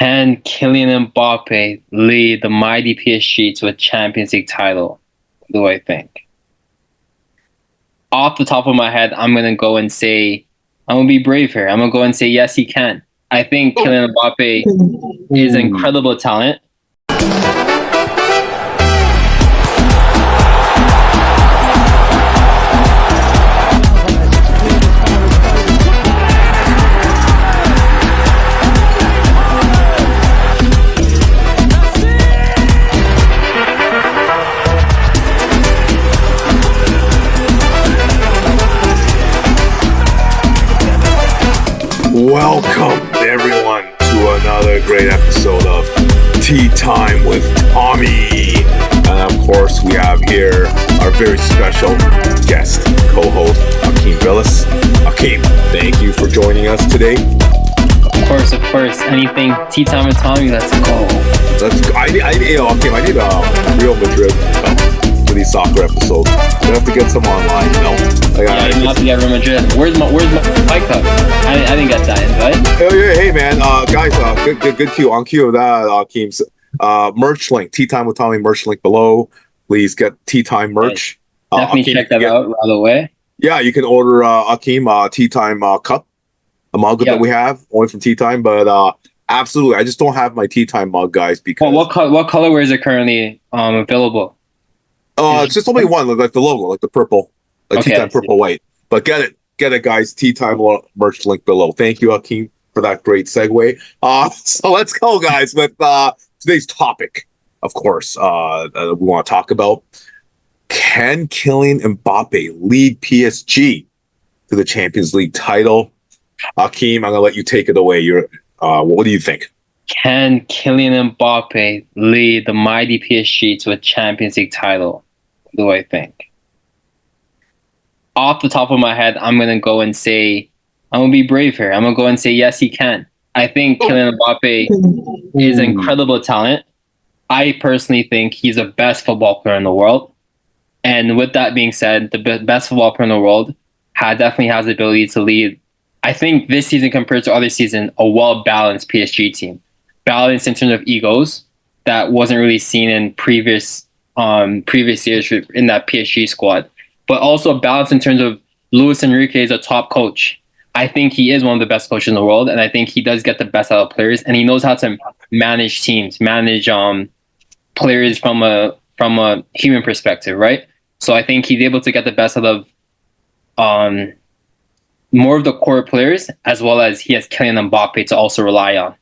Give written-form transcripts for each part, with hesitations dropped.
Can Kylian Mbappe lead the mighty PSG to a Champions League title? What do I think? Off the top of my head, I'm gonna go and say I'm gonna be brave here. I'm gonna go and say yes, he can. I think Kylian Mbappe is an incredible talent. Welcome everyone to another great episode of Tea Time with Tommy. And of course we have here our very special guest, co-host Akeim Villous. Akeim, thank you for joining us today. Of course. Anything Tea Time with Tommy, let's go. I need a Real Madrid for these soccer episodes. I have to get some online, you know. You have to get Real Madrid. Where's my Fight Cup? I didn't get that invite. Oh yeah, hey man, guys, good cue on cue of that. Akeim's merch link, Tea Time with Tommy merch link below. Please get Tea Time merch. Definitely Akeim, check that out right away. Yeah, you can order Akeim Tea Time cup, a mug that we have only from Tea Time. But absolutely, I just don't have my Tea Time mug, guys. Because what colorware is it currently available? It's just only one, like the logo, like the purple, like Tea Time purple white. But get it, guys. Tea Time merch link below. Thank you, Akeim, for that great segue. So let's go, guys, with today's topic. Of course, we want to talk about: can Kylian Mbappe lead PSG to the Champions League title? Akeim, I'm gonna let you take it away. What do you think? Can Kylian Mbappe lead the mighty PSG to a Champions League title? What do I think? Off the top of my head, I'm gonna go and say I'm gonna be brave here. I'm gonna go and say yes, he can. I think Kylian Mbappe is an incredible talent. I personally think he's the best football player in the world. And with that being said, the best football player in the world definitely has the ability to lead. I think this season compared to other seasons, a well-balanced PSG team. Balanced in terms of egos that wasn't really seen in previous years in that PSG squad. But also balanced in terms of Luis Enrique is a top coach. I think he is one of the best coaches in the world, and I think he does get the best out of players, and he knows how to manage teams, manage players from a human perspective, right? So I think he's able to get the best out of more of the core players, as well as he has Kylian Mbappe to also rely on.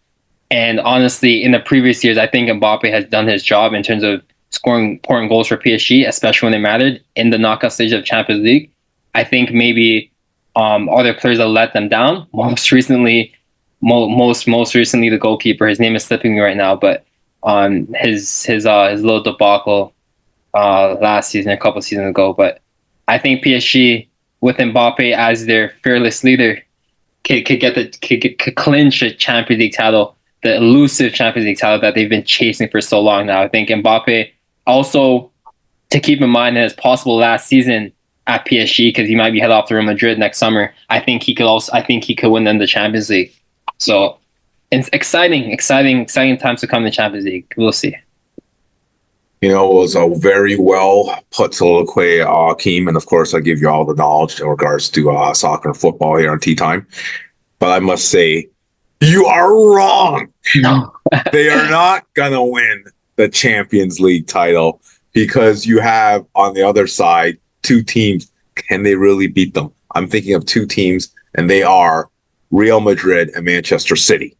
And honestly, in the previous years, I think Mbappe has done his job in terms of scoring important goals for PSG, especially when they mattered in the knockout stage of Champions League. I think maybe other players have let them down. Most recently, the goalkeeper. His name is slipping me right now, but his little debacle last season, a couple seasons ago. But I think PSG with Mbappe as their fearless leader could clinch a Champions League title, the elusive Champions League title that they've been chasing for so long now. I think Mbappe also, to keep in mind his possible last season at PSG, because he might be head off to Real Madrid next summer. I think he could win them the Champions League. So it's exciting times to come in the Champions League. We'll see. You know, it was a very well put soliloquy, Akeim, and of course, I give you all the knowledge in regards to soccer and football here on Tea Time. But I must say, you are wrong. No. They are not gonna win the Champions League title because you have on the other side two teams. Can they really beat them? I'm thinking of two teams, and they are Real Madrid and Manchester City.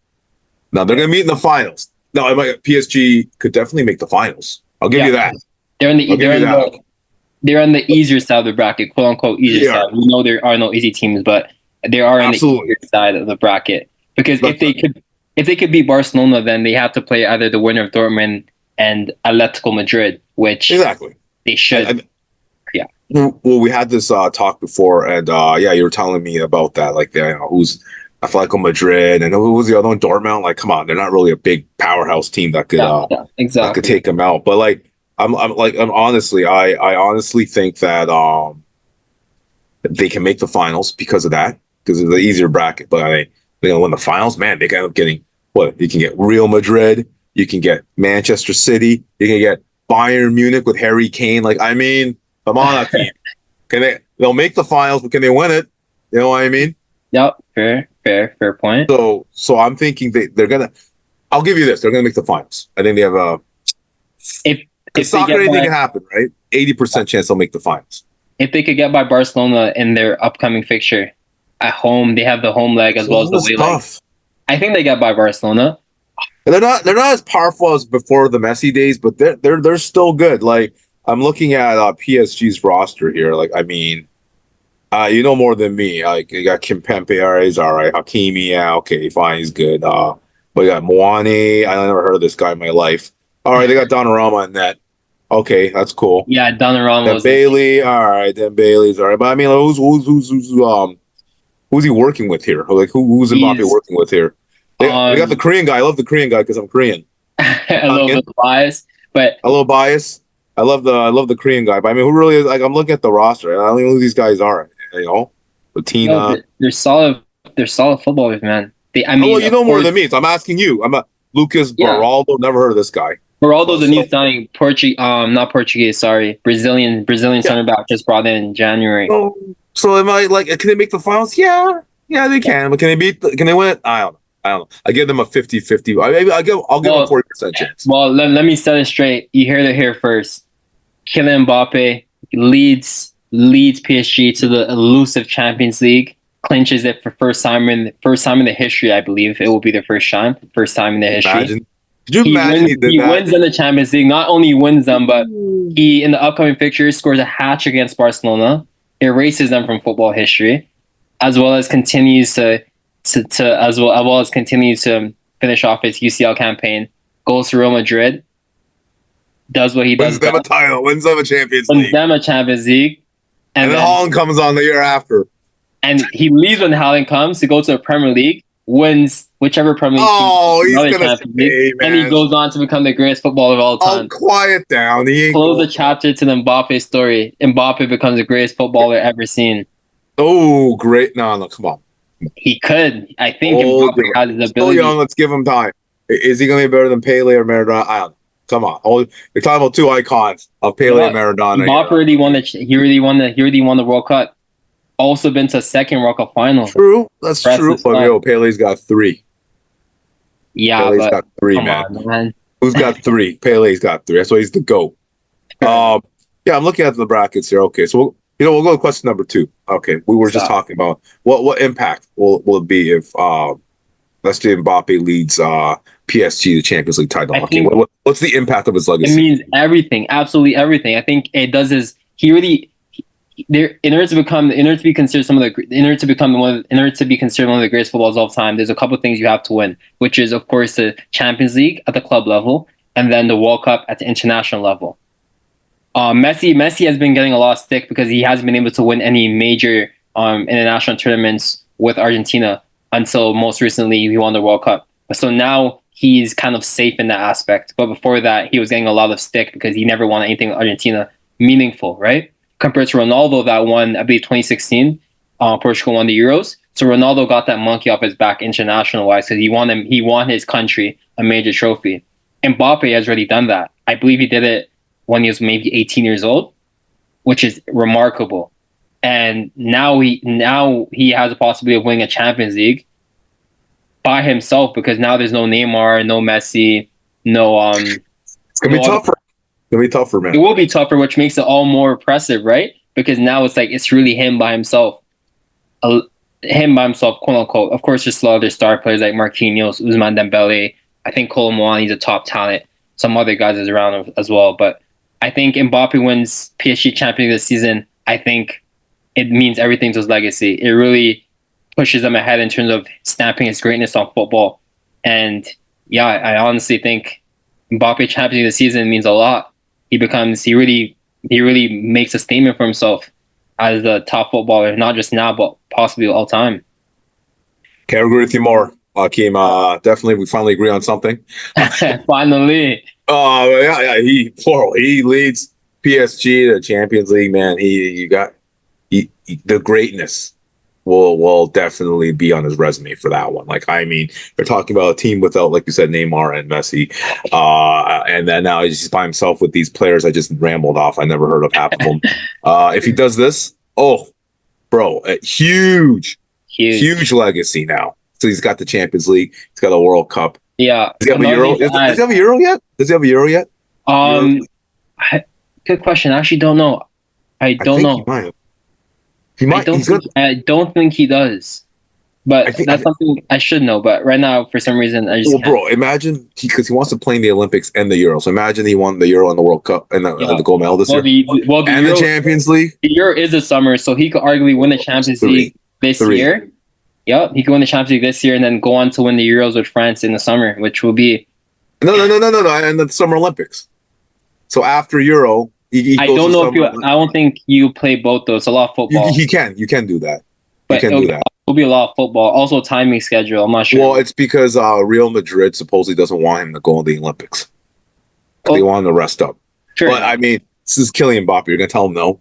Now they're gonna meet in the finals. Now, PSG could definitely make the finals. I'll give you that. They're on the easier side of the bracket, quote unquote easier side. We know there are no easy teams, but they are on the easier side of the bracket. Because if they could beat Barcelona, then they have to play either the winner of Dortmund and Atletico Madrid, which they should. Well, we had this talk before, and you were telling me about that. Like, who's Atletico Madrid, and who was the other one? Dortmund. Like, come on, they're not really a big powerhouse team that could that could take them out. But like, I honestly think that they can make the finals because of that, because of the easier bracket. But they're gonna win the finals, man. They end up getting what? You can get Real Madrid. You can get Manchester City. You can get Bayern Munich with Harry Kane. Like, I mean, come on, Akeim. They'll make the finals, but can they win it? You know what I mean? Yep, fair point. So I'm thinking they're gonna. I'll give you this: they're gonna make the finals. I think they have a. If soccer, anything can happen, right? 80% chance they'll make the finals. If they could get by Barcelona in their upcoming fixture at home, they have the home leg as well as the away leg. I think they get by Barcelona. They're not as powerful as before the Messi days, but they're still good. Like, I'm looking at PSG's roster here. Like, I mean, you know more than me. Like, you got Kimpembe, all right, he's all right. Hakimi, yeah, okay, fine, he's good. But you got Moane. I never heard of this guy in my life. All right, they got Donnarumma in that. Okay, that's cool. Yeah, Donnarumma was Bailey. All right, then Bailey's all right. But I mean, who's he working with here? Like, who's Mbappe working with here? They got the Korean guy. I love the Korean guy because I'm Korean. A little bit biased, but a little biased. I love the Korean guy. But I mean, who really is? Like, I'm looking at the roster, and I don't know who these guys are. You know, Latina. No, they're solid. They're solid footballers, man. I mean, well, you know more than me, so I'm asking you. I'm a Lucas Beraldo. Never heard of this guy. Beraldo's a new signing. Not Portuguese. Sorry, Brazilian center back just brought in January. So am I like? Can they make the finals? Yeah, they can. But can they win it? I don't know. I give them a 50-50. I'll give them a 40% chance. Well, let me set it straight. You heard it here first. Kylian Mbappe leads PSG to the elusive Champions League. Clinches it for first time in the history. I believe it will be the first time in the history. Imagine. Could you imagine he wins in the Champions League? Not only wins them, but he in the upcoming fixtures scores a hat trick against Barcelona, erases them from football history, as well as continues to finish off his UCL campaign. Goes to Real Madrid, does what he does. Wins them a title, wins them a Champions League. Wins them a Champions League, and then Haaland comes on the year after. And he leaves when Haaland comes to go to the Premier League. Wins whichever Premier League team. He's gonna stay, and he goes on to become the greatest footballer of all time. Quiet down. Close the chapter to the Mbappe story. Mbappe becomes the greatest footballer ever seen. Oh, great! No, come on. He could. I think Mbappe has the ability. Still young. Let's give him time. Is he going to be better than Pele or Maradona? I don't know. Come on. You're talking about two icons of Pele and Maradona. Mbappe already won he already won the World Cup. Also been to a second World Cup final. True, that's true. But Pele's got 3. Yeah, Pele's got 3, man. Who's got 3? Pele's got 3. That's why he's the GOAT. I'm looking at the brackets here. Okay, so we'll go to question number 2. Okay, we were just talking about what impact will it be if let's say Mbappe leads PSG to the Champions League title. Okay, what's the impact of his legacy? It means everything, absolutely everything. I think it does is in order to be considered one of the greatest footballers of all time, there's a couple of things you have to win, which is of course the Champions League at the club level, and then the World Cup at the international level. Messi has been getting a lot of stick because he hasn't been able to win any major international tournaments with Argentina until most recently he won the World Cup. So now he's kind of safe in that aspect. But before that, he was getting a lot of stick because he never won anything with Argentina meaningful, right? Compared to Ronaldo that won, I believe, 2016, Portugal won the Euros. So Ronaldo got that monkey off his back international-wise because he won his country a major trophy. Mbappe has already done that. I believe he did it when he was maybe 18 years old, which is remarkable. And now he has a possibility of winning a Champions League by himself because now there's no Neymar, no Messi, no It's gonna be tougher. It's gonna be tougher, man. It will be tougher, which makes it all more impressive, right? Because now it's really him by himself. Him by himself, quote unquote. Of course, there's a lot of other star players like Marquinhos, Ousmane Dembele. I think Kolo Muani is a top talent. Some other guys is around him as well. But I think Mbappe wins PSG champion this season. I think it means everything to his legacy. It really pushes him ahead in terms of stamping his greatness on football. And yeah, I honestly think Mbappe champion this season means a lot. He really makes a statement for himself as the top footballer, not just now, but possibly all time. Can't agree with you more, Akeim. Definitely, we finally agree on something. Finally. He leads PSG to the Champions League, man. The greatness will definitely be on his resume for that one. Like, I mean, they're talking about a team without, like you said, Neymar and Messi, and then now he's just by himself with these players I just rambled off. I never heard of half of them. If he does this, bro, a huge legacy now. So he's got the Champions League, he's got a World Cup. Yeah, does he have a Euro? Does he have a Euro yet? Does he have a Euro yet? Good question. I actually don't know. I don't know. He might. I don't think he does. But that's something I should know. But right now, for some reason, I just can't. Bro, imagine because he wants to play in the Olympics and the Euro. So imagine he won the Euro and the World Cup and the gold medal this year. The Euro, the Champions League. The Euro is a summer, so he could arguably win the Champions League this year. Yep, he could win the Champions League this year and then go on to win the Euros with France in the summer, which will be no, and the Summer Olympics. So after Euro, I don't know if you. I don't think you play both those. A lot of football. You can do that. But you can do that. It'll be a lot of football. Also, timing schedule. I'm not sure. Well, it's because Real Madrid supposedly doesn't want him to go in the Olympics. They want him to rest up. Sure. But I mean, this is Kylian Mbappe. You're gonna tell him no.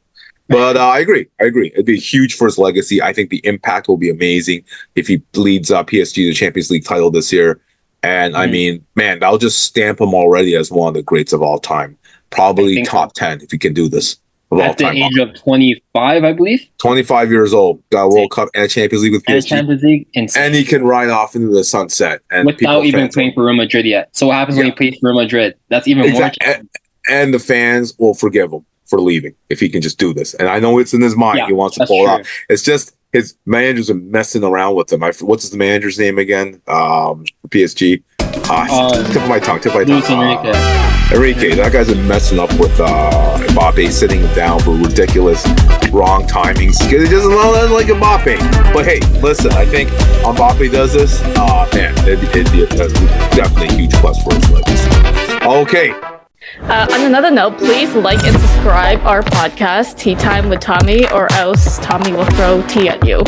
But I agree. It'd be huge for his legacy. I think the impact will be amazing if he leads PSG to the Champions League title this year. And I mean, man, that'll just stamp him already as one of the greats of all time. Probably top 10 if he can do this of all time. At the age of 25, I believe. 25 years old, got a World Cup and a Champions League with PSG. And Champions League, insane. And he can ride off into the sunset. And without even playing for Real Madrid yet. So what happens when he plays for Real Madrid? That's even more. And the fans will forgive him for leaving if he can just do this. And I know it's in his mind. He wants to pull it off. It's just his managers are messing around with him. What's his manager's name again? PSG. Tip of my tongue. Enrique. That guy's been messing up with Mbappe, sitting him down for ridiculous wrong timings. He doesn't like Mbappe. But hey, listen, I think Mbappe does this. Man, it'd be definitely a huge plus for his legacy. Okay. On another note, please like and subscribe our podcast, Tea Time with Tommy, or else Tommy will throw tea at you.